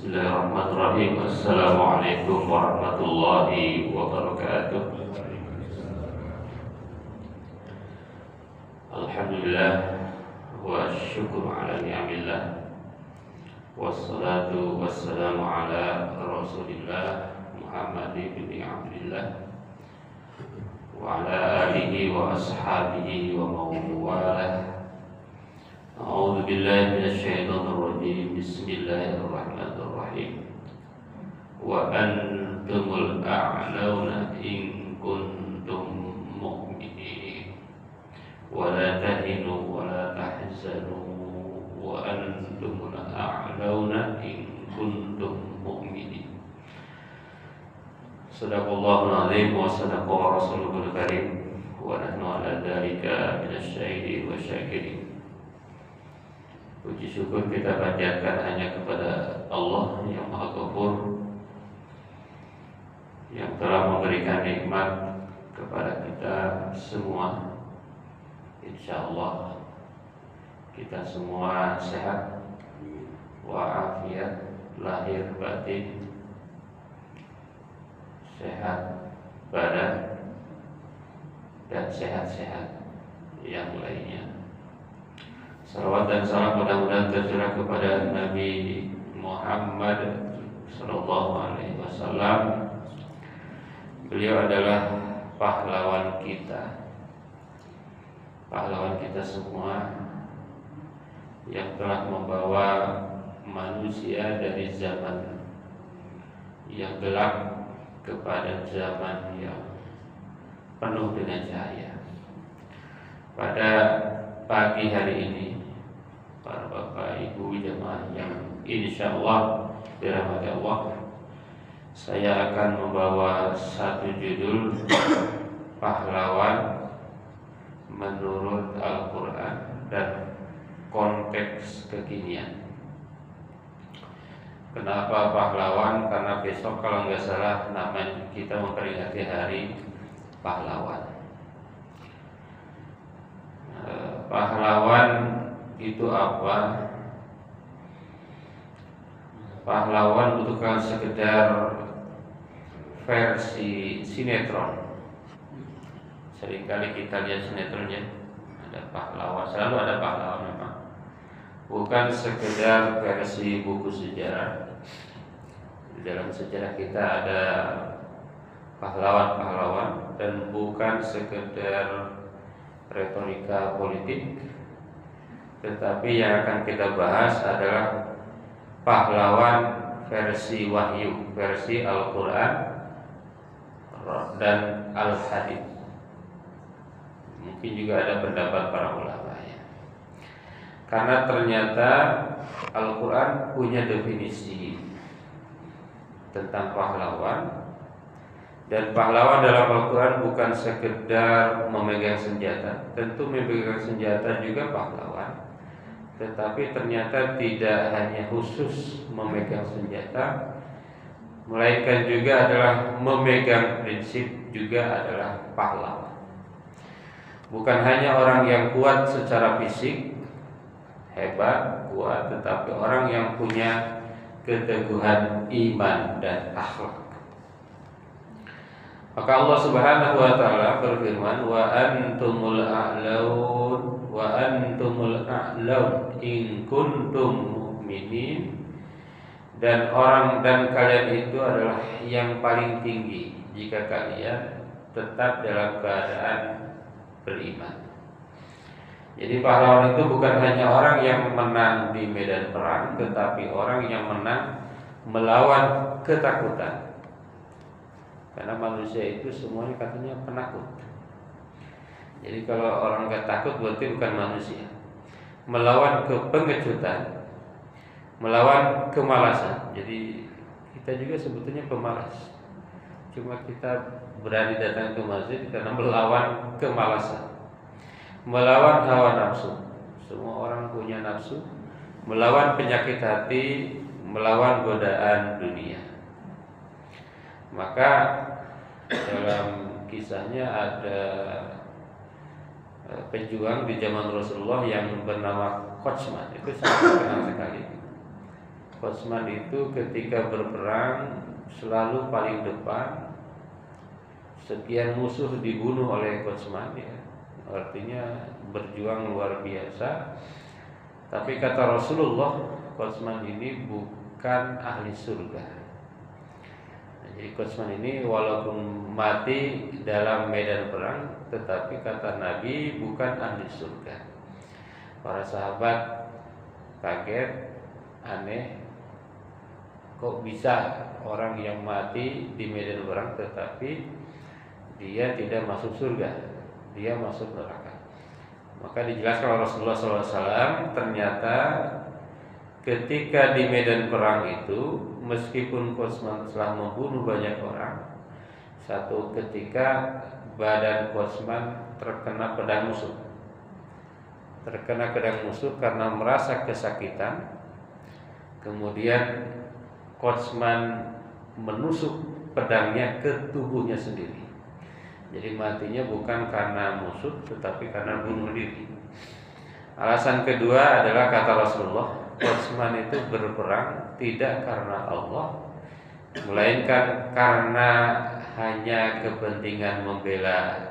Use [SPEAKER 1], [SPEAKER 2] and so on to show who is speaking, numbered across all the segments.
[SPEAKER 1] Bismillahirrahmanirrahim. Assalamualaikum warahmatullahi wabarakatuh. Alhamdulillah wa syukur ala ni'amillah, wassalatu wassalamu ala rasulillah Muhammad bin Abdillah wa ala alihi wa ashabihi wa mawalah. A'udzu billahi minasyaitonir rajim. Bismillahirrahmanirrahim. Wa antumul a'launa in kuntum mu'minin wa la tahinu wa la tahzanu wa antumul a'launa in kuntum mu'minin. Sadaqallahul azim wa sadaqa rasuluhul karim wa nahnu ala dzalika minasyahidin wa syakirin. Puji syukur kita panjatkan hanya kepada Allah yang Maha Ghafur, yang telah memberikan nikmat kepada kita semua. Insyaallah kita semua sehat walafiat lahir batin, sehat badan dan sehat-sehat yang lainnya. Salawat dan salam mudah-mudahan tercurah kepada Nabi Muhammad sallallahu alaihi wasallam. Beliau adalah pahlawan kita semua yang telah membawa manusia dari zaman yang gelap kepada zaman yang penuh dengan cahaya. Pada pagi hari ini, para bapak ibu jemaah yang insyaallah dirahmati Allah, saya akan membawa satu judul, pahlawan menurut Al-Quran dan konteks kekinian. Kenapa pahlawan? Karena besok kalau nggak salah namanya kita memperingati hari pahlawan. Pahlawan itu apa? Pahlawan bukan sekedar versi sinetron. Seringkali kita lihat sinetronnya, ada pahlawan, selalu ada pahlawan memang. Bukan sekedar versi buku sejarah. Di dalam sejarah kita ada pahlawan-pahlawan, dan bukan sekedar retorika politik, tetapi yang akan kita bahas adalah pahlawan versi wahyu, versi Al-Quran dan Al-Hadits. Mungkin juga ada pendapat para ulama ya. Karena ternyata Al-Quran punya definisi tentang pahlawan. Dan pahlawan dalam Al-Quran bukan sekedar memegang senjata. Tentu memegang senjata juga pahlawan, tetapi ternyata tidak hanya khusus memegang senjata, melainkan juga adalah memegang prinsip juga adalah pahlawan. Bukan hanya orang yang kuat secara fisik, hebat, kuat, tetapi orang yang punya keteguhan iman dan akhlak. Maka Allah Subhanahu wa taala berfirman, wa antumul a'laun in kuntum mu'minin, dan kalian itu adalah yang paling tinggi jika kalian tetap dalam keadaan beriman. Jadi pahlawan itu bukan hanya orang yang menang di medan perang, tetapi orang yang menang melawan ketakutan. Karena manusia itu semuanya katanya penakut. Jadi kalau orang nggak takut berarti bukan manusia. Melawan pengecutan, melawan kemalasan. Jadi kita juga sebetulnya pemalas. Cuma kita berani datang ke masjid karena melawan kemalasan, melawan hawa nafsu. Semua orang punya nafsu. Melawan penyakit hati, melawan godaan dunia. Maka dalam kisahnya ada pejuang di zaman Rasulullah yang bernama Qotsman. Itu sangat terkenal sekali. Utsman itu ketika berperang selalu paling depan. Sekian musuh dibunuh oleh Utsman ya. Artinya berjuang luar biasa. Tapi kata Rasulullah, Utsman ini bukan ahli surga. Nah, jadi Utsman ini walaupun mati dalam medan perang, tetapi kata Nabi bukan ahli surga. Para sahabat kaget, aneh, kok bisa orang yang mati di medan perang tetapi dia tidak masuk surga, dia masuk neraka. Maka dijelaskan oleh Rasulullah SAW, ternyata ketika di medan perang itu, meskipun Utsman telah membunuh banyak orang, satu ketika badan Utsman terkena pedang musuh. Terkena pedang musuh karena merasa kesakitan. Kemudian Utsman menusuk pedangnya ke tubuhnya sendiri. Jadi matinya bukan karena musuh, tetapi karena bunuh diri. Alasan kedua adalah kata Rasulullah, Utsman itu berperang tidak karena Allah, melainkan karena hanya kepentingan membela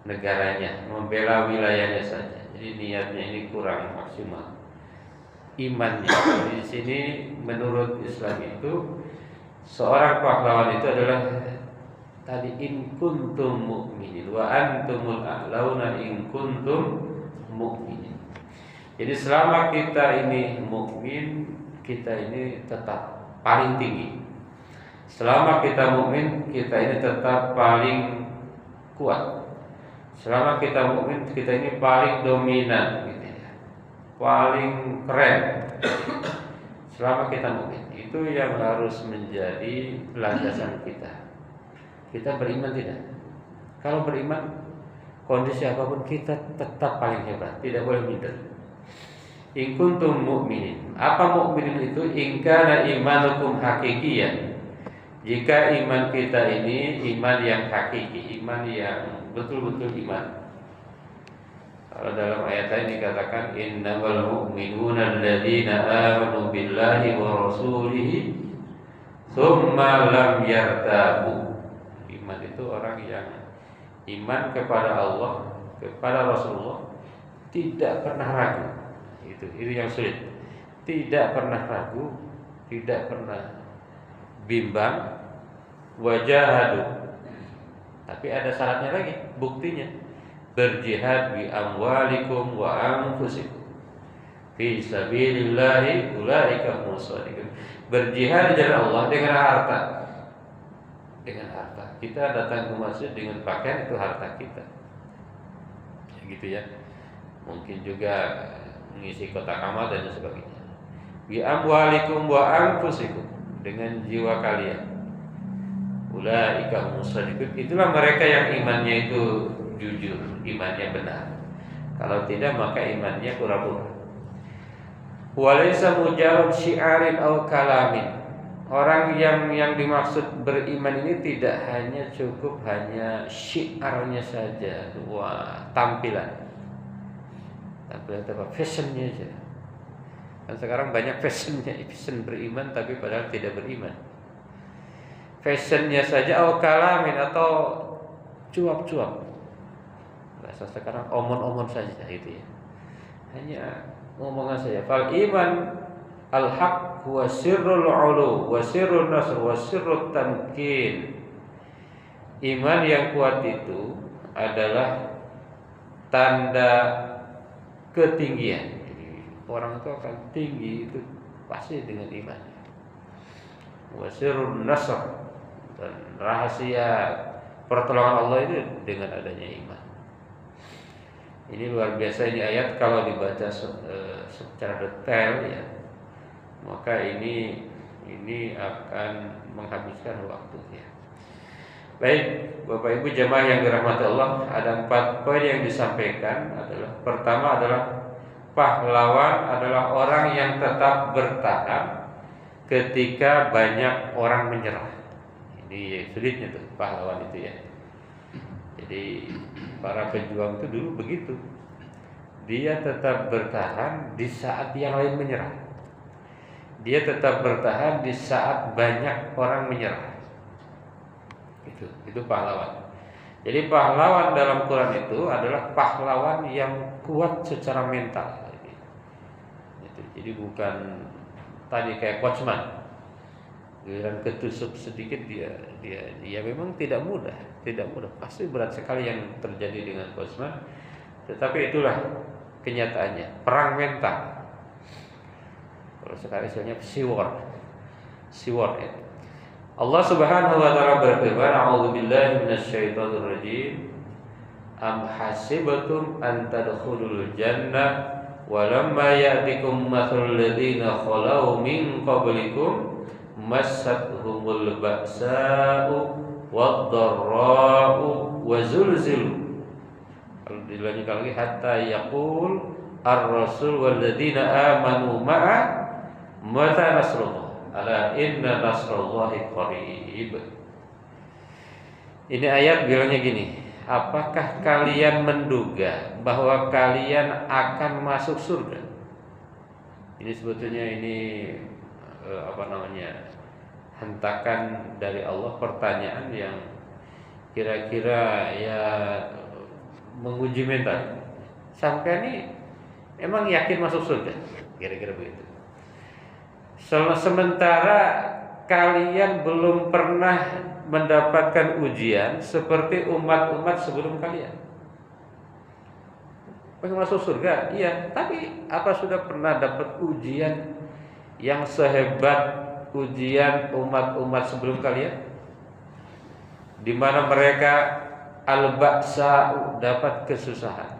[SPEAKER 1] negaranya, membela wilayahnya saja. Jadi niatnya ini kurang maksimal. Imannya di sini menurut Islam itu seorang pahlawan itu adalah tadi in kuntum mu'minin wa antumul a'launa in kuntum mu'minin. Jadi selama kita ini mukmin, kita ini tetap paling tinggi. Selama kita mukmin, kita ini tetap paling kuat. Selama kita mukmin, kita ini paling dominan gitu ya. Paling keren. Selama kita mukmin, itu yang harus menjadi landasan kita. Kita beriman tidak? Kalau beriman, kondisi apapun kita tetap paling hebat, tidak boleh minder. In kuntum mu'minin. Apa mukminin itu? In kana imanukum haqiqiyan. Jika iman kita ini iman yang hakiki, iman yang betul-betul iman. Kalau dalam ayat ini dikatakan innamal mu'minuna alladzina amanu billahi wa rasulihi tsumma lam yartabu. Iman itu orang yang iman kepada Allah, kepada Rasulullah, tidak pernah ragu. Itu yang sulit. Tidak pernah ragu, tidak pernah bimbang, wajahadu. Tapi ada syaratnya lagi, buktinya. Berjihad bi amwalikum wa anfusikum fi sabilillahi ulaika mushadiqun. Berjihad di jalan Allah dengan harta. Dengan harta. Kita datang ke masjid dengan pakaian, itu harta kita. Ya gitu ya. Mungkin juga mengisi kotak amal dan sebagainya. Bi amwalikum wa anfusikum, dengan jiwa kalian. Ulaika mushadiqun. Itulah mereka yang imannya itu jujur, imannya benar. Kalau tidak maka imannya pura-pura. Walaysa mujarrad syi'arin aw kalamin. Orang yang dimaksud beriman ini tidak hanya cukup hanya syiarnya saja, wah, tampilan apa, fashionnya aja. Kan sekarang banyak fashionnya, fashion beriman tapi padahal tidak beriman. Fashionnya saja atau kalamin atau cuap-cuap. Bahasa sekarang omon-omon saja itu ya. Hanya ngomongan saja. Fal iman al-haq wa sirrul ulu wa sirrul nasr wa sirrut tamkin. Iman yang kuat itu adalah tanda ketinggian. Jadi orang itu akan tinggi itu pasti dengan imannya. Wa sirrul nasr, dan rahasia pertolongan Allah itu dengan adanya iman. Ini luar biasa, ini ayat kalau dibaca secara detail ya, maka ini akan menghabiskan waktu ya. Baik, Bapak Ibu jemaah yang dirahmati Allah, ada 4 poin yang disampaikan. Pertama adalah pahlawan adalah orang yang tetap bertahan ketika banyak orang menyerah. Ini sulitnya tuh pahlawan itu ya. Jadi para pejuang itu dulu begitu. Dia tetap bertahan di saat yang lain menyerah. dia tetap bertahan di saat banyak orang menyerah. Itu pahlawan. Jadi pahlawan dalam Quran itu adalah pahlawan yang kuat secara mental. Jadi bukan tadi kayak coachman, giliran ketusuk sedikit dia memang tidak mudah, pasti berat sekali yang terjadi dengan coachman. Tetapi itulah kenyataannya, perang mental. Kalau sekarang istilahnya siwar ya. Allah Subhanahu wa taala berfirman, "A'udzubillahi minasyaitonir rajim. Am hasibatum an tadkhulul jannah walamma ya'tikum mathalul ladzina khalau min qablikum massathumul ba'sa'u wad-dharra'u wa zulzilu." Kalau dilanjutkan lagi, hatta yaqul ar-rasul wal ladzina amanu ma'a mata nasrullah. Ala inna nasrullahi qarib. Ini ayat bilangnya gini, apakah kalian menduga bahwa kalian akan masuk surga? Ini sebetulnya hentakan dari Allah, pertanyaan yang kira-kira ya menguji mental. Sampai ini emang yakin masuk surga? Kira-kira begitu. Sementara kalian belum pernah mendapatkan ujian seperti umat-umat sebelum kalian. Pengen masuk surga? Iya, tapi apa sudah pernah dapat ujian yang sehebat ujian umat-umat sebelum kalian? Di mana mereka al-ba'sa, dapat kesusahan.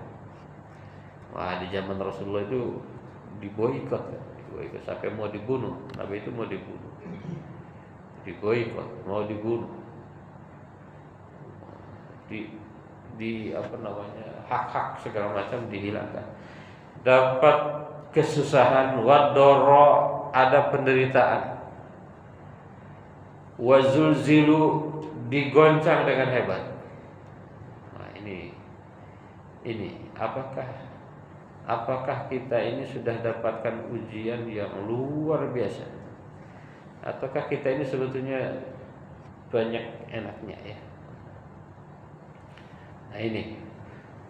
[SPEAKER 1] Wah, di zaman Rasulullah itu diboikot. Sampai mau dibunuh, Nabi itu mau dibunuh, diboikot, mau dibunuh, hak-hak segala macam dihilangkan, dapat kesusahan, wadoro, ada penderitaan, wazulzilu, digoncang dengan hebat. Nah, ini apakah kita ini sudah dapatkan ujian yang luar biasa, ataukah kita ini sebetulnya banyak enaknya ya? Nah, ini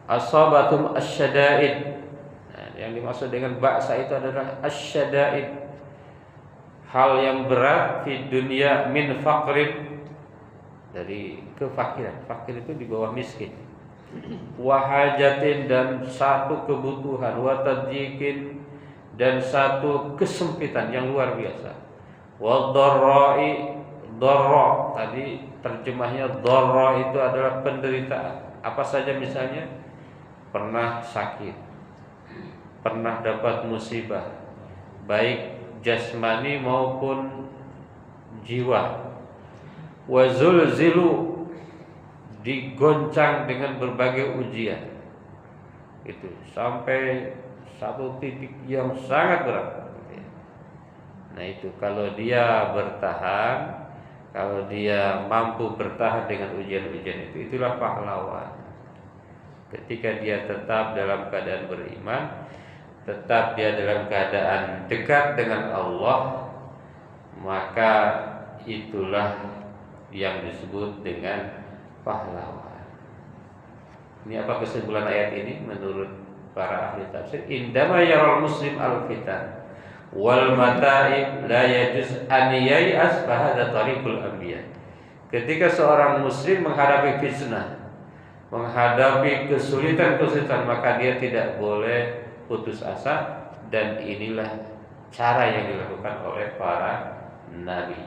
[SPEAKER 1] asabatum asyada'id. Nah, yang dimaksud dengan ba'sa itu adalah asyada'id, hal yang berat di dunia, min faqrin, dari kefakiran. Fakir itu di bawah miskin. Wahajatin, dan satu kebutuhan, watadjikin, dan satu kesempitan yang luar biasa. Wadharra'i, dharra tadi terjemahnya dharra itu adalah penderitaan. Apa saja misalnya, pernah sakit, pernah dapat musibah, baik jasmani maupun jiwa. Wazulzilu, digoncang dengan berbagai ujian. Itu sampai satu titik yang sangat berat. Nah, itu kalau dia bertahan, kalau dia mampu bertahan dengan ujian-ujian itu, itulah pahlawan. Ketika dia tetap dalam keadaan beriman, tetap dia dalam keadaan dekat dengan Allah, maka itulah yang disebut dengan pahlawan. Ini apa kesimpulan ayat ini menurut para ahli tafsir? Indama yaral muslim al-fitan wal mata'ib la yajuz an yai'as fahada tariqul anbiya. Ketika seorang muslim menghadapi fitnah, menghadapi kesulitan-kesulitan, maka dia tidak boleh putus asa, dan inilah cara yang dilakukan oleh para nabi.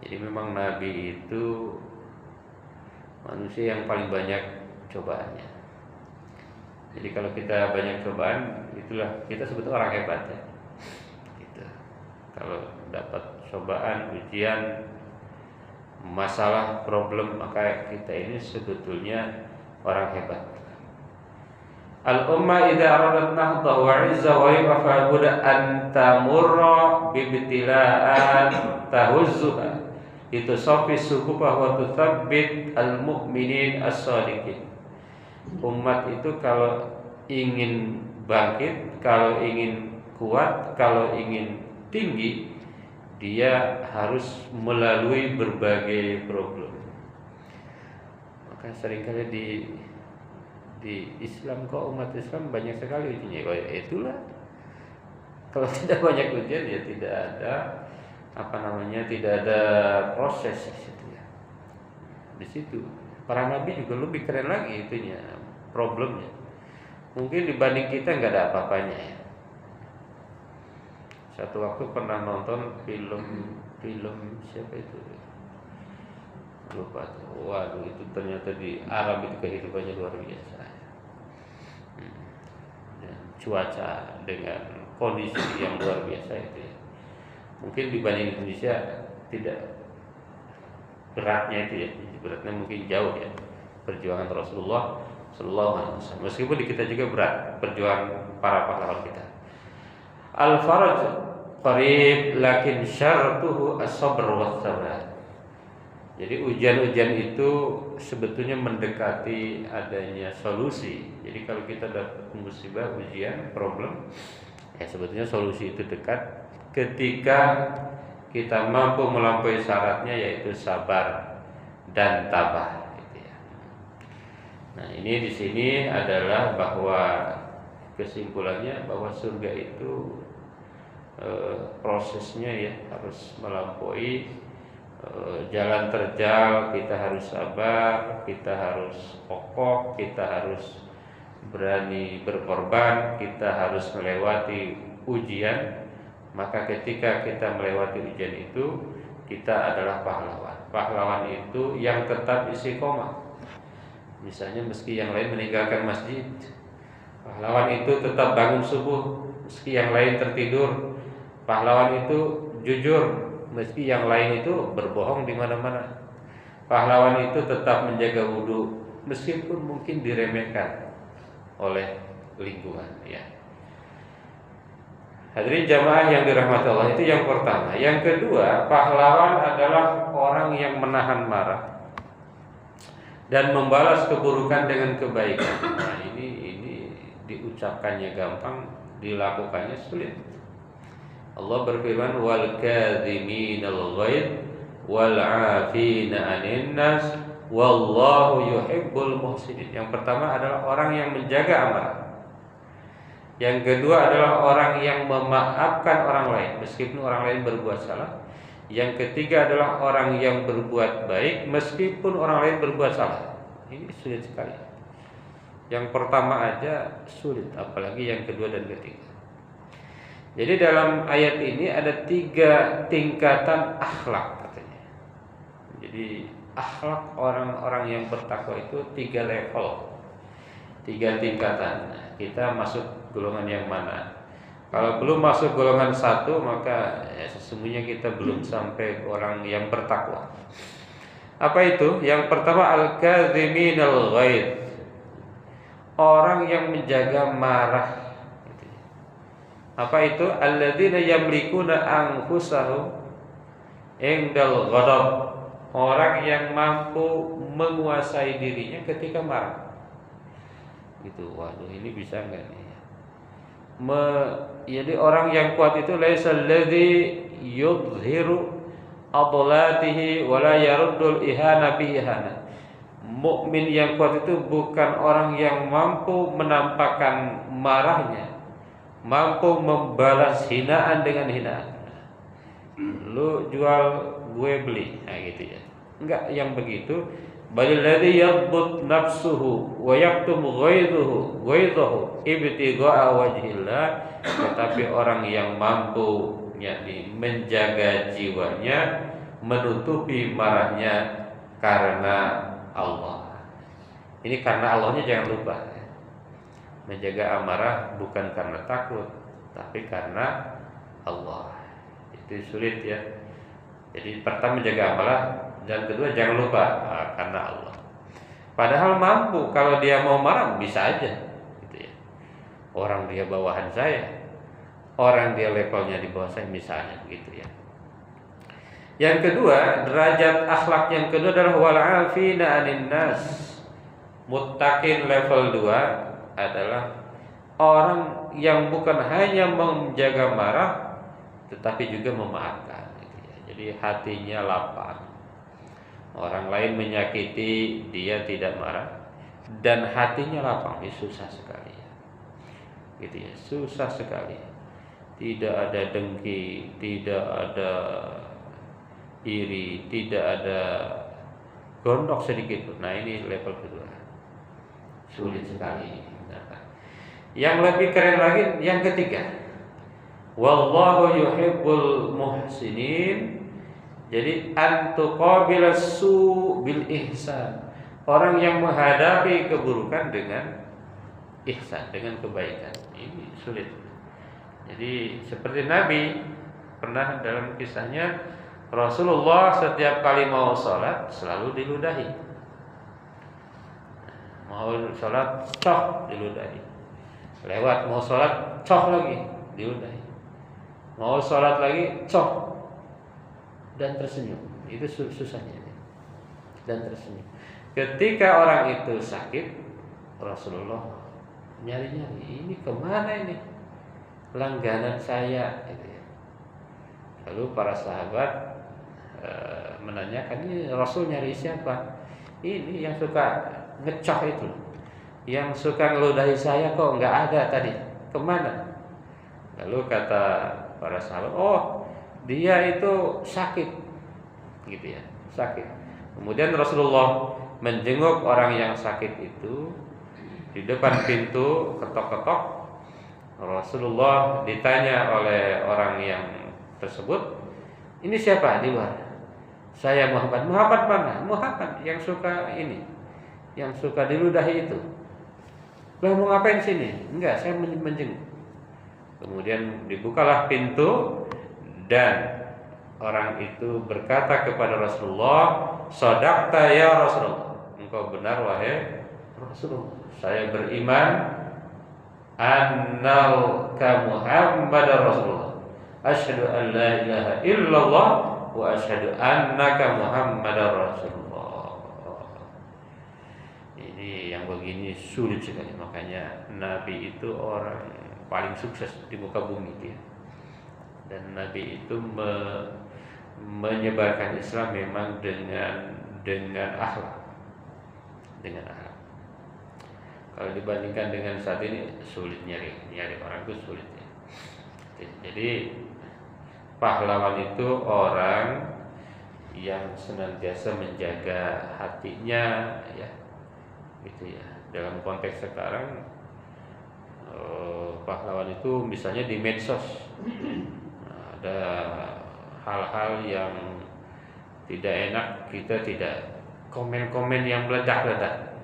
[SPEAKER 1] Jadi memang nabi itu manusia yang paling banyak cobaannya. Jadi kalau kita banyak cobaan, itulah kita sebut orang hebat ya. Gitu. Kalau dapat cobaan, ujian, masalah, problem, maka kita ini sebetulnya orang hebat. Al-ummah idza aradat nahda wa 'izza wa rifa buda an tamurra bi ibtila'an tahuzzuha. Itu sofi suku bahwa tutsabbit al-mu'minin as-shadiqin. Umat itu kalau ingin bangkit, kalau ingin kuat, kalau ingin tinggi, dia harus melalui berbagai problem. Maka seringkali di Islam, kok umat Islam banyak sekali ujiannya. Itulah, kalau tidak banyak ujian ya tidak ada tidak ada proses di situ ya. Di situ para nabi juga lebih keren lagi itunya problemnya. Mungkin dibanding kita nggak ada apa-apanya ya. Satu waktu pernah nonton film siapa itu? Lupa tuh. Waduh, itu ternyata di Arab itu kehidupannya luar biasa. Dan cuaca dengan kondisi yang luar biasa itu ya. Mungkin dibanding Indonesia tidak beratnya itu ya. Beratnya mungkin jauh ya. Perjuangan Rasulullah Sallallahu Alaihi Wasallam. Meskipun di kita juga berat perjuangan para pahlawan kita. Al-faraj qarib lakin syartuhu as-sabr was-sabar. Jadi ujian-ujian itu sebetulnya mendekati adanya solusi. Jadi kalau kita dapat musibah, ujian, problem, ya sebetulnya solusi itu dekat ketika kita mampu melampaui syaratnya, yaitu sabar dan tabah. Gitu ya. Nah, ini di sini adalah bahwa kesimpulannya bahwa surga itu prosesnya ya harus melampaui jalan terjal, kita harus sabar, kita harus kokoh, kita harus berani berkorban, kita harus melewati ujian. Maka ketika kita melewati ujian itu, kita adalah pahlawan. Pahlawan itu yang tetap istiqomah. Misalnya meski yang lain meninggalkan masjid, pahlawan itu tetap bangun subuh meski yang lain tertidur. Pahlawan itu jujur meski yang lain itu berbohong di mana-mana. Pahlawan itu tetap menjaga wudhu meskipun mungkin diremehkan oleh lingkungan ya. Hadirin jamaah yang dirahmati Allah, itu yang pertama. Yang kedua, pahlawan adalah orang yang menahan marah dan membalas keburukan dengan kebaikan. Nah, ini diucapkannya gampang, dilakukannya sulit. Allah berfirman, wal kadhiminal ghaidh wal 'afina 'anil nas wallahu yuhibbul muhsinin. Yang pertama adalah orang yang menjaga amarah. Yang kedua adalah orang yang memaafkan orang lain meskipun orang lain berbuat salah. Yang ketiga adalah orang yang berbuat baik meskipun orang lain berbuat salah. Ini sulit sekali. Yang pertama aja sulit, apalagi yang kedua dan ketiga. Jadi dalam ayat ini ada 3 tingkatan akhlak katanya. Jadi akhlak orang-orang yang bertakwa itu 3 level, 3 tingkatan. Nah, kita masuk golongan yang mana? Kalau belum masuk golongan 1, maka ya, sesungguhnya kita belum sampai orang yang bertakwa. Apa itu? Yang pertama, al-kadhiminal ghaidh, orang yang menjaga marah. Apa itu? Alladzina yamlikuna anfusahum indal ghadab, orang yang mampu menguasai dirinya ketika marah. Gitu. Waduh, ini bisa enggak nih? Jadi orang yang kuat itu laisal ladzi yudhiru adlatihi wala yaruddul ihana bi ihana. Mukmin yang kuat itu bukan orang yang mampu menampakkan marahnya, mampu membalas hinaan dengan hinaan. Lu jual, gue beli, nah gitu ya. Enggak yang begitu. Balladzi yadbut nafsuhu wa yaktum ghaidhahu ibtigha'a wajhillah. Tetapi orang yang mampu yakni menjaga jiwanya, menutupi marahnya karena Allah. Ini karena Allahnya jangan lupa. Menjaga amarah bukan karena takut, tapi karena Allah. Itu sulit ya. Jadi pertama menjaga amarah, dan kedua jangan lupa karena Allah. Padahal mampu, kalau dia mau marah bisa aja gitu ya. Orang dia bawahan saya, orang dia levelnya di bawah saya misalnya begitu ya. Yang kedua, derajat akhlak yang kedua adalah wal 'afina 'anil nas. Muttaqin level 2 adalah orang yang bukan hanya menjaga marah, tetapi juga memaafkan. Gitu ya. Jadi hatinya lapang. Orang lain menyakiti, dia tidak marah, dan hatinya lapang. Ini susah sekali. Gitu ya, susah sekali. Tidak ada dengki, tidak ada iri, tidak ada gondok sedikit pun. Nah, ini level kedua. Sulit sekali. Nah, yang lebih keren lagi yang ketiga. Wallahu yuhibbul muhsinin. Jadi antuqabila su bil ihsan. Orang yang menghadapi keburukan dengan ihsan, dengan kebaikan. Ini sulit. Jadi seperti Nabi pernah dalam kisahnya, Rasulullah setiap kali mau sholat selalu diludahi. Mau sholat coh diludahi. Lewat mau sholat coh lagi diludahi. Mau sholat lagi coh dan tersenyum. Itu susahnya. Dan tersenyum. Ketika orang itu sakit, Rasulullah nyari-nyari, ini kemana ini langganan saya gitu ya. Lalu para sahabat menanyakan, ini Rasul nyari siapa? Ini yang suka ngecoh itu, yang suka ngeludahi saya kok nggak ada tadi, kemana? Lalu kata para sahabat, oh dia itu sakit gitu ya, sakit. Kemudian Rasulullah menjenguk orang yang sakit itu di depan pintu, ketok-ketok. Rasulullah ditanya oleh orang yang tersebut, ini siapa di luar? Saya Muhammad. Muhammad mana? Muhammad yang suka ini, yang suka diludahi itu. Lah mau ngapain sini? Enggak, saya menjenguk. Kemudian dibukalah pintu dan orang itu berkata kepada Rasulullah, "Shadaqta ya Rasulullah." Engkau benar wahai Rasulullah. Saya beriman annaka Muhammadar Rasulullah. Asyhadu an la ilaha illallah wa asyhadu annaka Muhammadar Rasulullah. Ini yang begini sulit sekali. Makanya Nabi itu orang paling sukses di muka bumi dia. Dan Nabi itu menyebarkan Islam memang dengan akhlak. Dengan akhlak. Kalau dibandingkan dengan saat ini sulit nyari orang itu sulit ya. Jadi pahlawan itu orang yang senantiasa menjaga hatinya ya. Gitu ya. Dalam konteks sekarang pahlawan itu misalnya di medsos ada hal-hal yang tidak enak, kita tidak komen-komen yang meledak-ledak,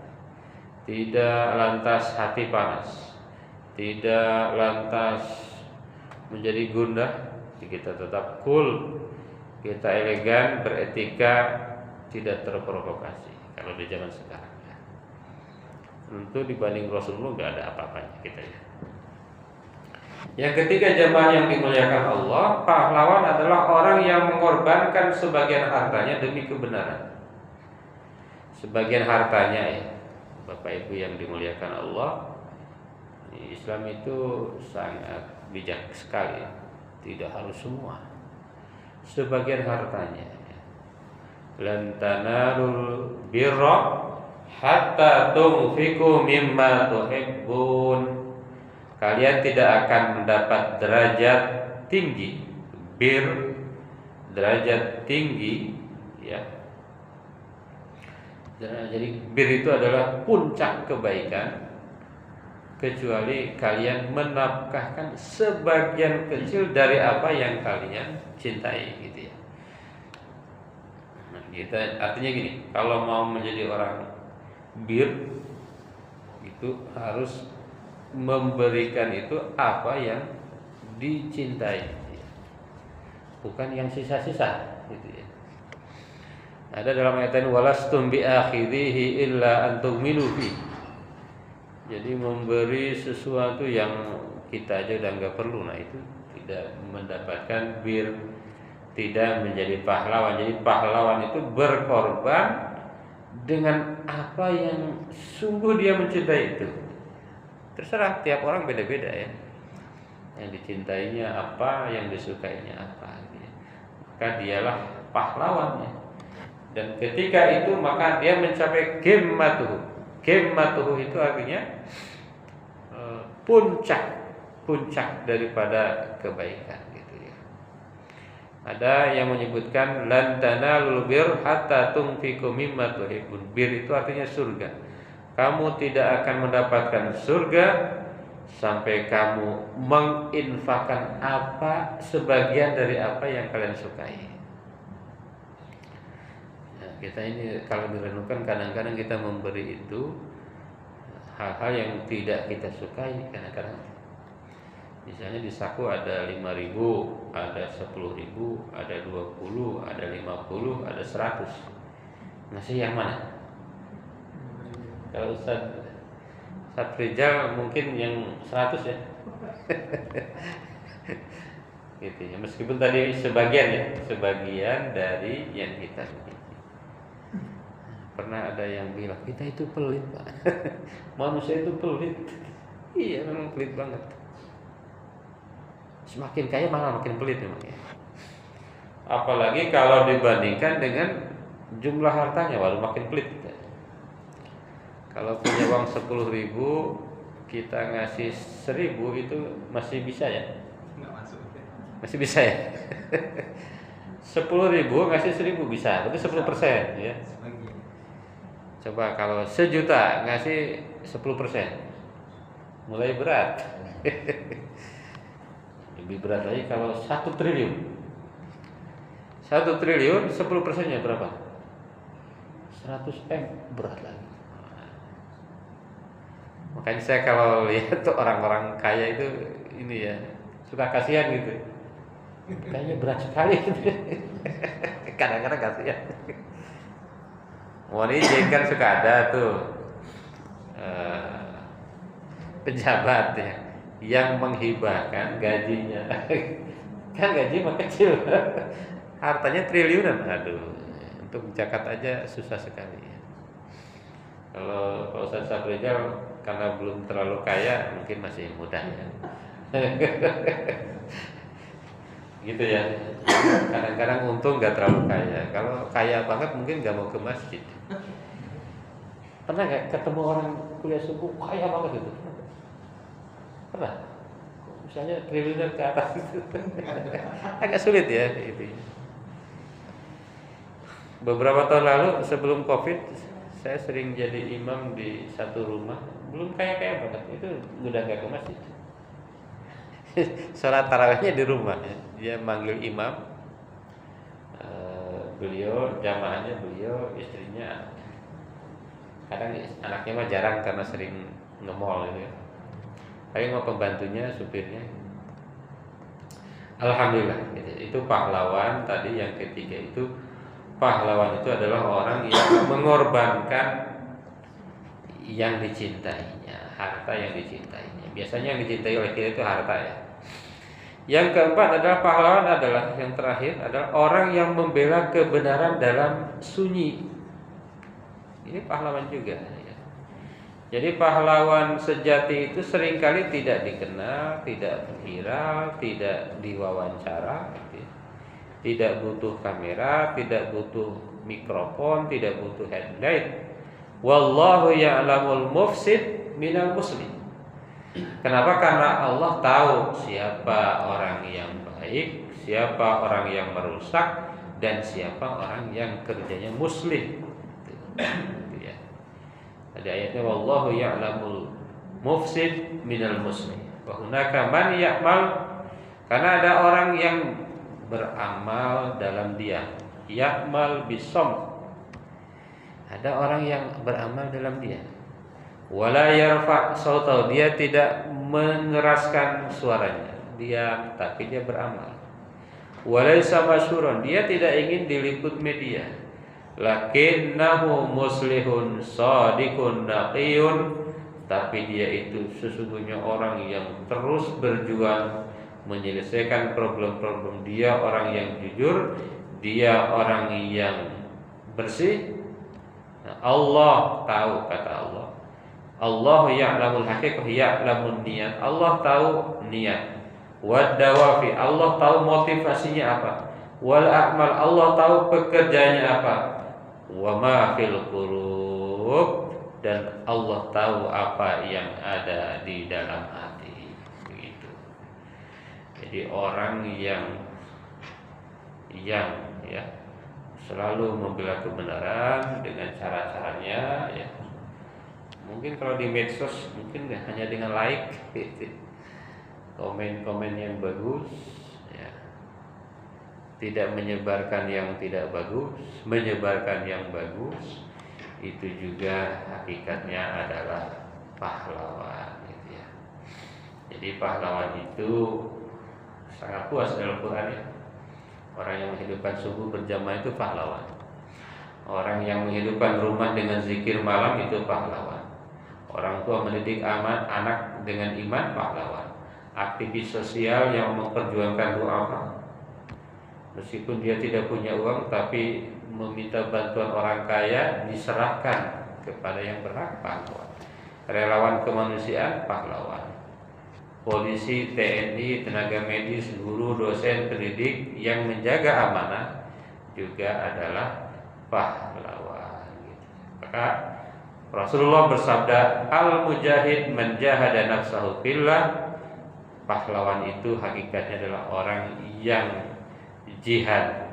[SPEAKER 1] tidak lantas hati panas, tidak lantas menjadi gundah, kita tetap cool, kita elegan, beretika, tidak terprovokasi. Kalau di zaman sekarang ya. Tentu dibanding Rasulullah nggak ada apa-apanya kita ya. Yang ketiga jemaah yang dimuliakan Allah, pahlawan adalah orang yang mengorbankan sebagian hartanya demi kebenaran. Sebagian hartanya ya, Bapak Ibu yang dimuliakan Allah, Islam itu sangat bijak sekali, tidak harus semua. Sebagian hartanya. Lan tanalul birra hatta tunfiqu mimma tuhibbun. Kalian tidak akan mendapat derajat tinggi, derajat tinggi ya. Jadi bir itu adalah puncak kebaikan kecuali kalian menafkahkan sebagian kecil dari apa yang kalian cintai gitu ya. Nah, kita artinya gini, kalau mau menjadi orang bir itu harus memberikan itu apa yang dicintai, bukan yang sisa-sisa gitu ya. Ada dalam ayat ini walastum bi akhidhihi illa an tu'minu fi. Jadi memberi sesuatu yang kita aja udah enggak perlu, nah itu tidak mendapatkan bir, tidak menjadi pahlawan. Jadi pahlawan itu berkorban dengan apa yang sungguh dia mencintai itu. Terserah tiap orang beda-beda ya. yang dicintainya apa, yang disukainya apa, maka dialah pahlawannya. Dan ketika itu maka dia mencapai qimmatuhu. Qimmatuhu itu artinya puncak daripada kebaikan gitu ya. Ada yang menyebutkan lan tanalul bir hatta tunfiqu mimma tuhibbun. Bir itu artinya surga. Kamu tidak akan mendapatkan surga sampai kamu menginfakkan apa sebagian dari apa yang kalian sukai. Nah, kita ini kalau direnungkan kadang-kadang kita memberi itu hal-hal yang tidak kita sukai kadang-kadang. Misalnya di saku ada 5.000, ada 10.000, ada 20, ada 50, ada 100. Ngasih yang mana? Kalau Ustaz Rizal mungkin yang 100 ya. Gitu ya. Meskipun tadi sebagian dari yang kita miliki. Pernah ada yang bilang kita itu pelit, Pak. Manusia itu pelit. Iya, memang pelit banget. Semakin kaya malah makin pelit memang ya. Apalagi kalau dibandingkan dengan jumlah hartanya, baru makin pelit kita. Kalau punya uang 10.000, kita ngasih 1.000 itu masih bisa ya? Nggak masuk. Masih bisa ya? 10.000 ngasih 1.000 bisa, berarti 10% ya. Coba kalau 1.000.000 ngasih 10%, mulai berat. Lebih berat lagi kalau 1 triliun. 1 triliun 10%-nya berapa? 100 M, berat lagi. Makanya saya kalau lihat tuh orang-orang kaya itu ini ya, suka kasihan gitu. Kayaknya berat sekali gitu. Kadang-kadang kasihan. Ini kan suka ada tuh pejabat ya yang menghibahkan gajinya. Kan gaji mah kecil. Hartanya triliunan. Aduh, untuk zakat aja susah sekali ya. Kalau Pak Ustaz Rizal karena belum terlalu kaya mungkin masih mudah ya. Gitu ya. Kadang-kadang untung gak terlalu kaya. Kalau kaya banget mungkin gak mau ke masjid. Pernah gak ketemu orang kuliah subuh kaya banget itu? Pernah? Misalnya triliuner ke atas itu. Agak sulit ya itu. Beberapa tahun lalu sebelum Covid, saya sering jadi imam di satu rumah. Belum kaya-kaya banget, itu udah gak ke masjid. Sholat tarawihnya di rumah ya. Dia manggil imam, beliau jamaahnya beliau, istrinya. Kadang anaknya mah jarang karena sering nge-mall gitu ya. Tapi mau pembantunya, supirnya. Alhamdulillah gitu. Itu pahlawan. Tadi yang ketiga itu pahlawan itu adalah orang yang mengorbankan yang dicintainya, harta yang dicintainya. Biasanya yang dicintai oleh kita itu harta ya. Yang keempat adalah pahlawan adalah yang terakhir adalah orang yang membela kebenaran dalam sunyi. Ini pahlawan juga ya. Jadi pahlawan sejati itu seringkali tidak dikenal, tidak viral, tidak diwawancara, tidak butuh kamera, tidak butuh mikrofon, tidak butuh headlight. Wallahu ya'lamul mufsid minal muslim. Kenapa? Karena Allah tahu siapa orang yang baik, siapa orang yang merusak, dan siapa orang yang kerjanya muslim. Ya. Tadi ayatnya wallahu ya'lamul mufsid minal muslim. Wa hunaka man ya'mal, karena ada orang yang beramal dalam diam. Ya'mal bisom. Ada orang yang beramal dalam diam. Wala yarfa' sautahu, dia tidak mengeraskan suaranya. Diam tapi dia beramal. Walaysa masyhuran, dia tidak ingin diliput media. Lakinnahu muslihun shadiqun naqiyun, tapi dia itu sesungguhnya orang yang terus berjuang menyelesaikan problem-problem. Dia orang yang jujur, dia orang yang bersih. Nah, Allah tahu, kata Allah. Allah ya'lamul haqiqah ya'lamun niyat. Allah tahu niat. Wad-dawafi, Allah tahu motivasinya apa. Wal a'mal, Allah tahu pekerjaannya apa. Wa ma fil qulub, dan Allah tahu apa yang ada di dalam hati. Begitu. Jadi orang yang ya selalu membela kebenaran dengan cara-caranya ya. Mungkin kalau di medsos mungkin hanya dengan like, komen-komen yang bagus ya. Tidak menyebarkan yang tidak bagus, menyebarkan yang bagus. Itu juga hakikatnya adalah pahlawan gitu ya. Jadi pahlawan itu sangat puas dalam Quran ya. Orang yang menghidupkan subuh berjamaah itu pahlawan. Orang yang menghidupkan rumah dengan zikir malam itu pahlawan. Orang tua mendidik anak dengan iman, pahlawan. Aktivis sosial yang memperjuangkan doa, meskipun dia tidak punya uang tapi meminta bantuan orang kaya, diserahkan kepada yang berhak, pahlawan. Relawan kemanusiaan, pahlawan. Polisi, TNI, tenaga medis, guru, dosen, pendidik yang menjaga amanah juga adalah pahlawan. Maka Rasulullah bersabda, al-mujahid man jahada nafsahu fillah. Pahlawan itu hakikatnya adalah orang yang jihad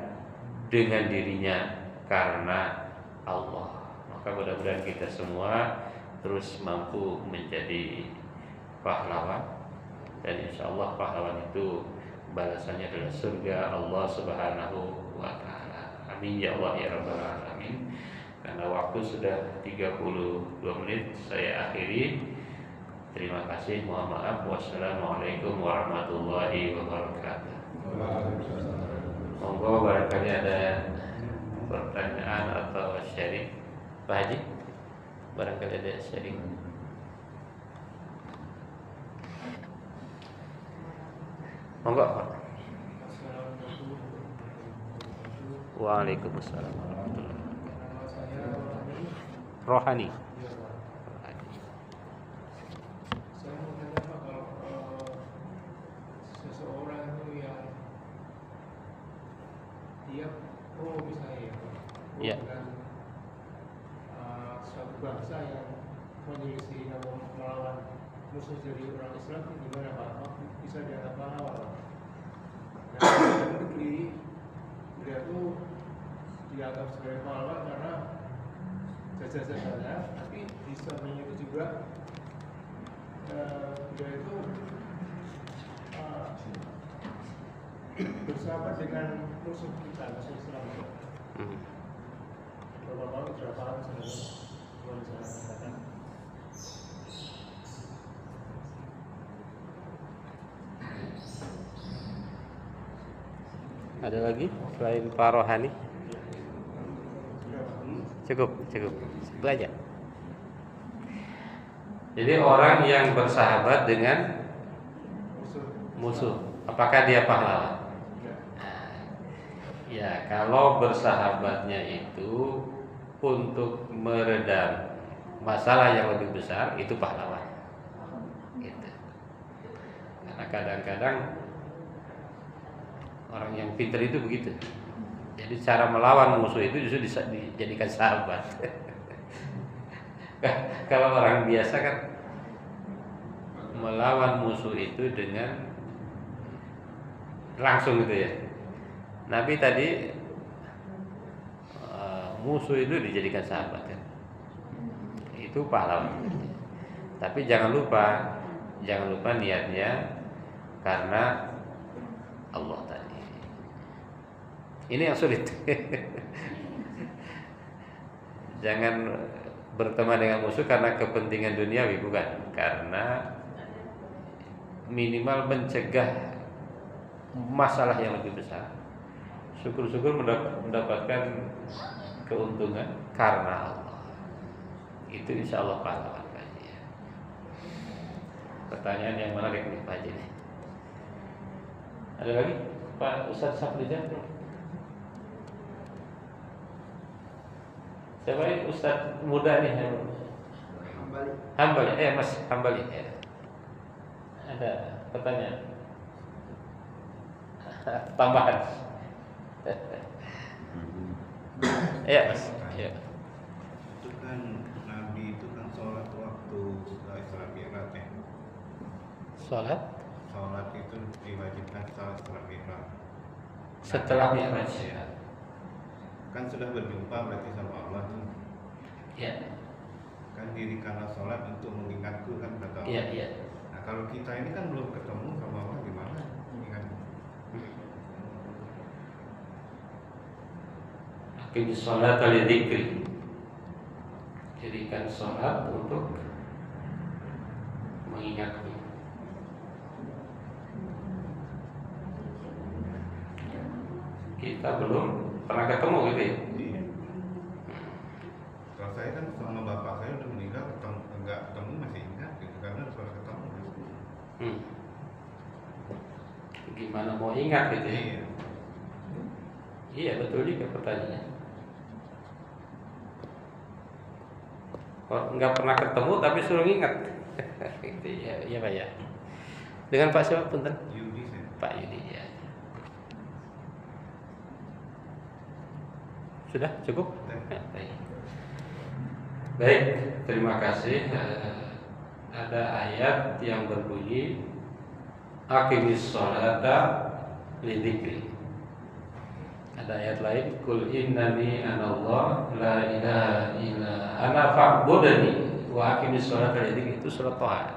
[SPEAKER 1] dengan dirinya karena Allah. Maka mudah-mudahan kita semua terus mampu menjadi pahlawan. Dan insya Allah pahlawan itu balasannya adalah surga Allah Subhanahu wa ta'ala. Amin ya Allah ya Rabbal Alamin. Karena waktu sudah 32 menit, saya akhiri. Terima kasih, mohon maaf. Wassalamualaikum warahmatullahi wabarakatuh. Monggo barangkali ada pertanyaan atau sharing. Pak Haji, barangkali ada sharing. Monggo. Waalaikumsalam warahmatullahi wabarakatuh. Rohani.
[SPEAKER 2] Saya mau tanya Pak, kalau seseorang itu yang dia pro misalnya ya, pro
[SPEAKER 1] Ya.
[SPEAKER 2] dengan suatu bangsa yang menyelisih atau melawan musuh dari orang Islam, itu gimana Pak? Bisa dianggap pahlawan? Dan dalam negeri dia tuh dianggap sebagai pahlawan karena jajah-jajahnya, tapi di samping itu juga dia itu bersahabat dengan musuh kita, musuh Islam. Bapak-bapak berapa tahun sebenarnya boleh saya katakan?
[SPEAKER 1] Ada lagi selain Pak Rohani? Cukup. Itu aja. Jadi orang yang bersahabat dengan musuh, apakah dia pahlawan? Ya, kalau bersahabatnya itu untuk meredam masalah yang lebih besar, itu pahlawan. Gitu. Karena kadang-kadang orang yang pintar itu begitu. Jadi cara melawan musuh itu justru dijadikan sahabat. Kalau orang biasa kan melawan musuh itu dengan langsung gitu ya. Nabi tadi musuh itu dijadikan sahabat kan. Itu pahlawan. Tapi jangan lupa niatnya karena Allah tadi. Ini yang sulit. Jangan berteman dengan musuh karena kepentingan duniawi, bukan, karena minimal mencegah masalah yang lebih besar. Syukur-syukur mendapatkan keuntungan karena Allah. Itu insya Allah pahlawan Pak Haji. Pertanyaan yang menarik nih Pak Haji. Ada lagi Pak Ustadz Safrijan? Siapa ini Ustadz muda nih? Hambali. Mas Hambali. Ya. Ada pertanyaan? tambahan. Ya, Mas. Ya.
[SPEAKER 3] Itu kan Nabi itu kan sholat waktu setelah Isra Mi'raj ya.
[SPEAKER 1] Sholat
[SPEAKER 3] Sholat itu diwajibkan sholat setelah Mi'raj.
[SPEAKER 1] setelah Mi'raj.
[SPEAKER 3] Ya. Kan sudah berjumpa berarti sama Allah tuh.
[SPEAKER 1] Ya.
[SPEAKER 3] Kan dirikanlah sholat untuk mengingatku kan kata Allah.
[SPEAKER 1] Iya, iya.
[SPEAKER 3] Nah kalau kita ini kan belum ketemu sama Allah gimana? Ingat.
[SPEAKER 1] Aqimis sholata lidzikri. Jadikan sholat untuk mengingatku. Kita belum pernah ketemu gitu ya.
[SPEAKER 3] Iya. Kalau saya kan sama bapak saya udah meninggal, enggak ketemu masih ingat gitu karena harus ketemu.
[SPEAKER 1] Gimana mau ingat gitu ya?
[SPEAKER 3] Iya.
[SPEAKER 1] Iya, betul juga pertanyaannya. Nggak pernah ketemu tapi suruh ingat. Gitu ya, iya Pak ya. Dengan Pak siapa punten?
[SPEAKER 3] Yudi saya.
[SPEAKER 1] Pak Yudi ya. Sudah cukup? Baik, terima kasih. Ada ayat yang berbunyi Aqimis sholata lidzikri. Ada ayat lain, Qul innani anallah la ilaha illa ana fa'budni wa aqimis sholata lidzikri. Itu surat Toha.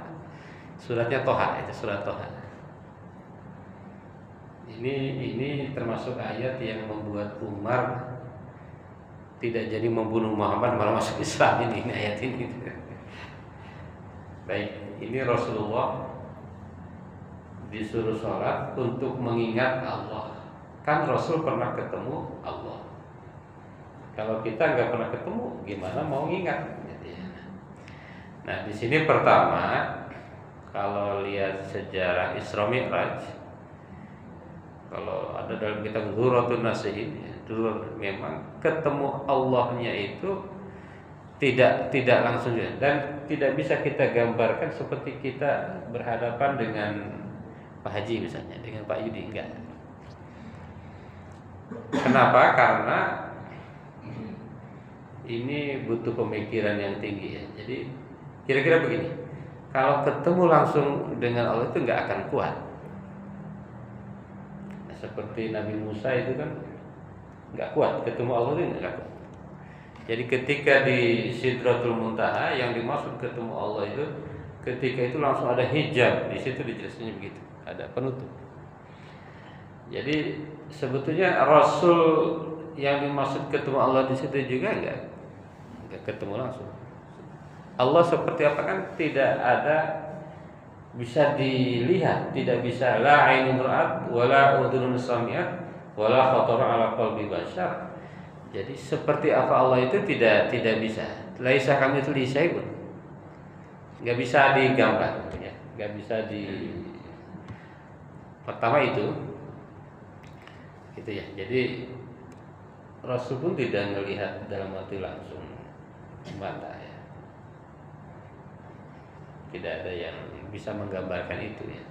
[SPEAKER 1] Suratnya Toha, itu surat Toha. Ini termasuk ayat yang membuat Umar tidak jadi membunuh Muhammad malah masuk Islam ini ayat ini. Baik, ini Rasulullah disuruh sholat untuk mengingat Allah. Kan Rasul pernah ketemu Allah. Kalau kita nggak pernah ketemu, gimana mau ingat? Nah, di sini pertama, kalau lihat sejarah Isra Mi'raj, kalau ada dalam kitab Dzurratun Nasihin, dulu memang ketemu Allahnya itu tidak langsung dan tidak bisa kita gambarkan seperti kita berhadapan dengan Pak Haji misalnya, dengan Pak Yudi, enggak. Kenapa? Karena ini butuh pemikiran yang tinggi ya. Jadi kira-kira begini, kalau ketemu langsung dengan Allah itu nggak akan kuat. Nah, seperti Nabi Musa itu kan nggak kuat, ketemu Allah itu nggak kuat. Jadi ketika di Sidratul Muntaha yang dimaksud ketemu Allah itu, ketika itu langsung ada hijab, di situ dijelaskannya begitu, ada penutup. Jadi sebetulnya Rasul yang dimaksud ketemu Allah di situ juga enggak ketemu langsung. Allah seperti apa kan tidak ada bisa dilihat, tidak bisa la ainun ra'at wala udhunun sami'at wala khatara ala qalbi bashar. Jadi seperti apa Allah itu tidak bisa. Laisa kami itu lisaibun. Enggak bisa digambar ya, enggak bisa di pertama itu ya. Jadi Rasul pun tidak melihat dalam hati langsung mata ya. Tidak ada yang bisa menggambarkan itu ya.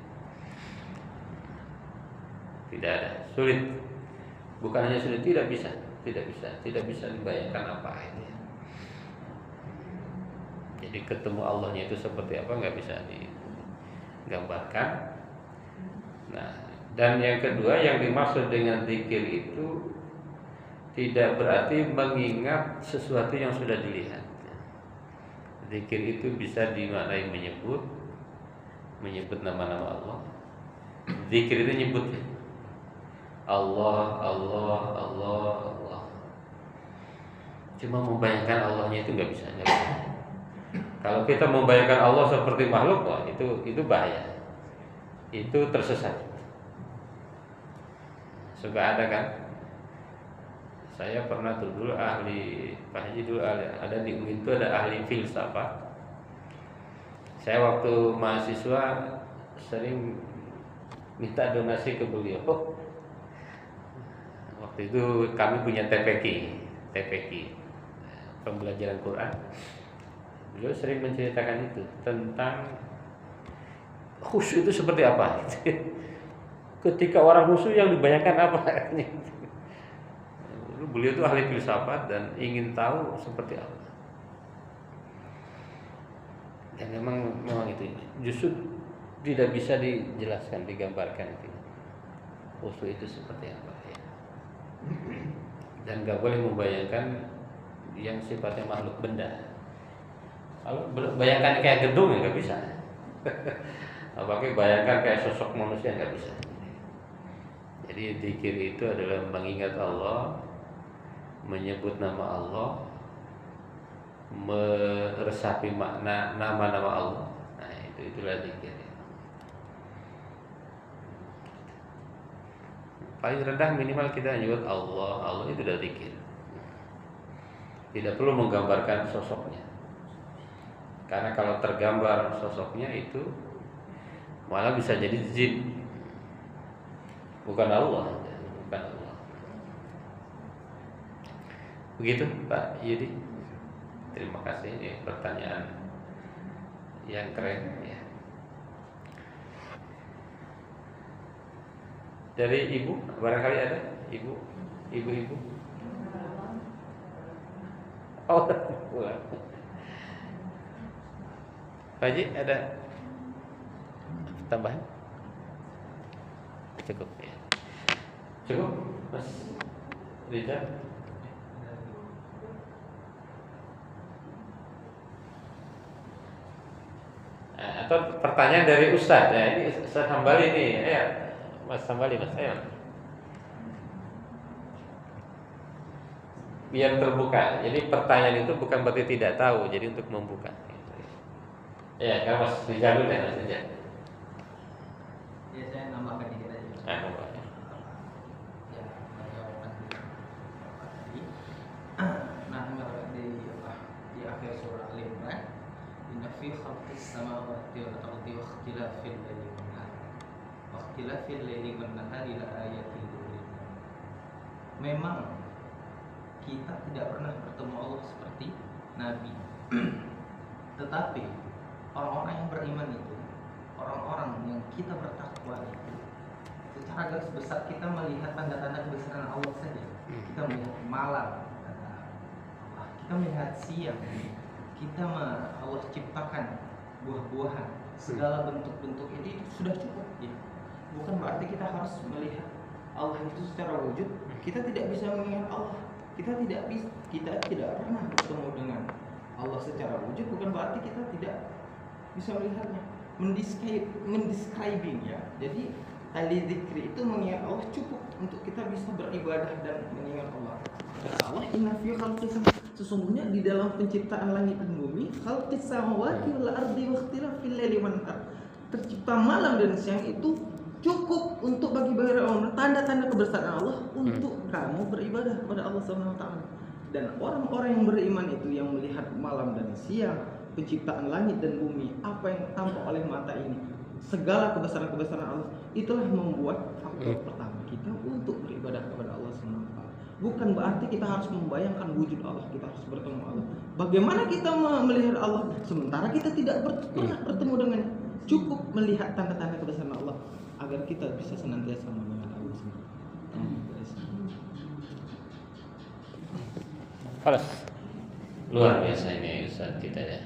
[SPEAKER 1] Tidak ada, sulit. Bukan hanya sulit, tidak bisa dibayangkan apa itu ya. Jadi ketemu Allahnya itu seperti apa nggak bisa digambarkan. Nah, dan yang kedua yang dimaksud dengan zikir itu tidak berarti mengingat sesuatu yang sudah dilihat. Zikir itu bisa dimaknai menyebut nama-nama Allah. Zikir itu nyebut ya. Allah, Allah, Allah, Allah. Cuma membayangkan Allahnya itu nggak bisa. Kalau kita membayangkan Allah seperti makhluk, wah, itu bahaya. Itu tersesat. Suka ada kan? Saya pernah dulu ahli Pak Haji dulu ada di UIN itu ada ahli filsafat. Saya waktu mahasiswa sering minta donasi ke beliau. Waktu itu kami punya TPQ pembelajaran Quran. Beliau sering menceritakan itu tentang khusyuk itu seperti apa. Ketika orang khusyuk yang dibayangkan apa? Beliau itu ahli filsafat dan ingin tahu seperti apa. Dan memang itu justru tidak bisa dijelaskan, digambarkan itu. Khusyuk itu seperti apa ya. Dan gak boleh membayangkan yang sifatnya makhluk benda. Kalau bayangkan kayak gedung ya nggak bisa. Apalagi bayangkan kayak sosok manusia nggak bisa. Jadi zikir itu adalah mengingat Allah, menyebut nama Allah, meresapi makna nama-nama Allah. Nah, itulah zikir. Paling rendah minimal kita menyebut Allah, Allah itu sudah zikir. Tidak perlu menggambarkan sosoknya. Karena kalau tergambar sosoknya itu malah bisa jadi jin. Bukan Allah, bukan Allah. Begitu Pak Yudi. Terima kasih, ini pertanyaan yang keren ya. Dari Ibu, barangkali ada Ibu. Oh, Pak Haji ada tambahan? Cukup ya. Cukup, Mas Rizal. Atau pertanyaan dari Ustadz ya, ini Ustadz Hambali nih, ya Mas Hambali, Mas, ayo. Biar terbuka. Jadi pertanyaan itu bukan berarti tidak tahu, jadi untuk membuka. Ya, karena Mas Rizal dulu ya, Mas Rizal.
[SPEAKER 4] Ya, saya nambahkan dikit aja.
[SPEAKER 1] Nambah.
[SPEAKER 4] Ya, menjawabkan tadi. Nah, di akhir surah Al-Imran, inna fi khalqis samawati wal ardi wa ikhtilafil laili wan nahar. Wa ikhtilafil laili wan nahari la ayatin lil. Memang kita tidak pernah bertemu Allah seperti Nabi. Tetapi orang-orang yang beriman itu, orang-orang yang kita bertakwa itu, secara garis besar kita melihat tanda-tanda kebesaran Allah saja. Kita melihat malam, kita melihat siang, kita Allah ciptakan buah-buahan, segala bentuk-bentuk itu sudah cukup ya. Bukan berarti kita harus melihat Allah itu secara wujud. Kita tidak bisa mengingat Allah. Kita tidak pernah bertemu dengan Allah secara wujud, bukan berarti kita tidak bisa melihatnya. Mendescribing ya. Jadi ahli zikri itu mengingat Allah cukup untuk kita bisa beribadah dan mengingat Allah. Kata Allah, inna fi khalqis, sesungguhnya di dalam penciptaan langit dan bumi, khalqis samawati wal ardi wa ikhtilafil laili wan nahar, tercipta malam dan siang itu cukup untuk bagi orang tanda-tanda kebesaran Allah untuk kamu beribadah kepada Allah Subhanahu wa taala. Dan orang-orang yang beriman itu yang melihat malam dan siang, penciptaan langit dan bumi, apa yang tampak oleh mata ini, segala kebesaran-kebesaran Allah, itulah membuat faktor pertama kita untuk beribadah kepada Allah Subhanahu wa taala. Bukan berarti kita harus membayangkan wujud Allah, kita harus bertemu Allah. Bagaimana kita melihat Allah sementara kita tidak pernah bertemu dengannya? Cukup melihat tanda-tanda kebesaran Allah agar kita bisa senantiasa mengenal Allah Subhanahu wa taala.
[SPEAKER 1] Luar biasa ini Ustaz kita ya.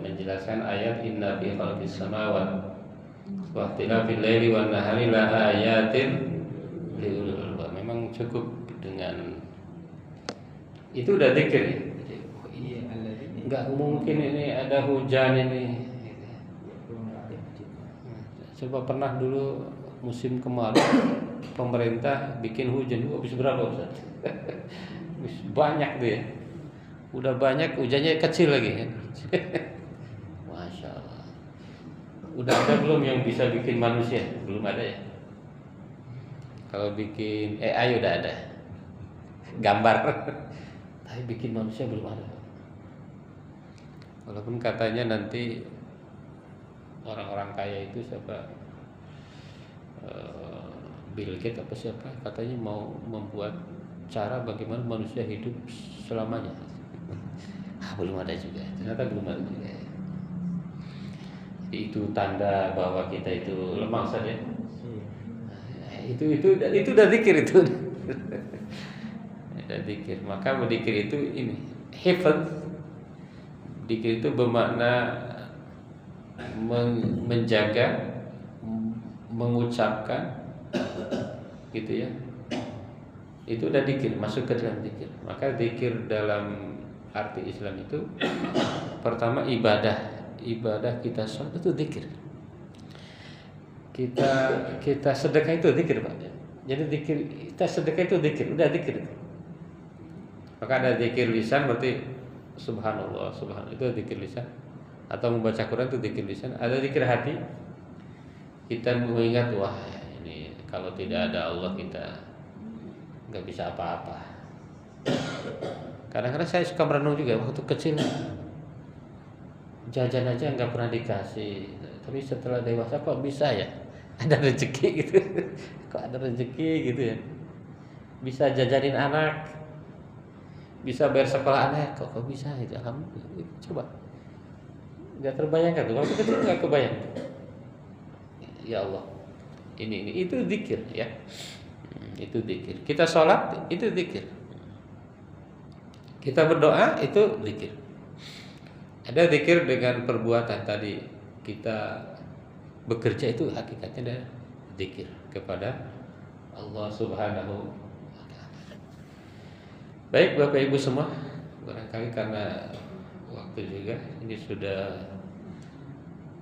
[SPEAKER 1] Menjelaskan ayat inna fi khalqis samawati wa ikhtilafil laili wan nahari la ayatin liulil albab. Memang cukup dengan itu udah zikir ya.
[SPEAKER 4] Iya,
[SPEAKER 1] Enggak mungkin ini ada hujan ini. Coba pernah dulu musim kemarau pemerintah bikin hujan, habis berapa Ustaz? Banyak tuh ya. Udah banyak, hujannya kecil lagi ya. Masya Allah. Udah ada belum yang bisa bikin manusia? Belum ada ya. Kalau bikin AI udah ada gambar, tapi bikin manusia belum ada. Walaupun katanya nanti orang-orang kaya itu siapa, Bill Gates apa siapa, katanya mau membuat cara bagaimana manusia hidup selamanya. Belum ada juga, ternyata belum ada juga. Jadi itu tanda bahwa kita itu lemah saja. itu udah zikir itu. Udah zikir. Maka berzikir itu ini hifz. Zikir itu bermakna menjaga, mengucapkan, gitu ya. Itu udah zikir, masuk ke dalam zikir. Maka zikir dalam arti Islam itu pertama ibadah kita sholat itu zikir. Kita sedekah itu zikir, Pak. Jadi zikir kita sedekah itu zikir, udah zikir. Maka ada zikir lisan berarti subhanallah, itu zikir lisan. Atau membaca Quran itu zikir lisan. Ada zikir hati. Kita mengingat, wah ini kalau tidak ada Allah kita nggak bisa apa-apa. Kadang-kadang saya suka merenung juga waktu kecil. Jajan aja nggak pernah dikasih. Tapi setelah dewasa kok bisa ya? Ada rezeki gitu. Kok ada rezeki gitu ya? Bisa jajanin anak. Bisa bayar sekolah anak, kok bisa itu? Alhamdulillah. Coba, nggak terbayangkan tuh. Waktu kecil nggak kebayang. Ya Allah, ini itu zikir ya. Itu zikir. Kita sholat itu zikir. Kita berdoa itu zikir. Ada zikir dengan perbuatan tadi. Kita bekerja itu hakikatnya ada zikir kepada Allah Subhanahu. Baik Bapak Ibu semua, barangkali karena waktu juga ini sudah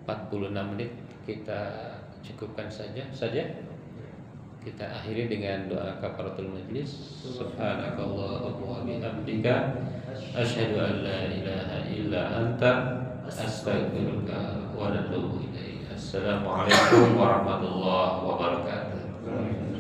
[SPEAKER 1] 46 menit, kita cukupkan saja. Kita akhiri dengan doa kafaratul majlis. Subhanakallahumma wa bihamdika asyhadu an la ilaha illa anta astaghfiruka wa atubu ilaik. Assalamualaikum warahmatullahi wabarakatuh.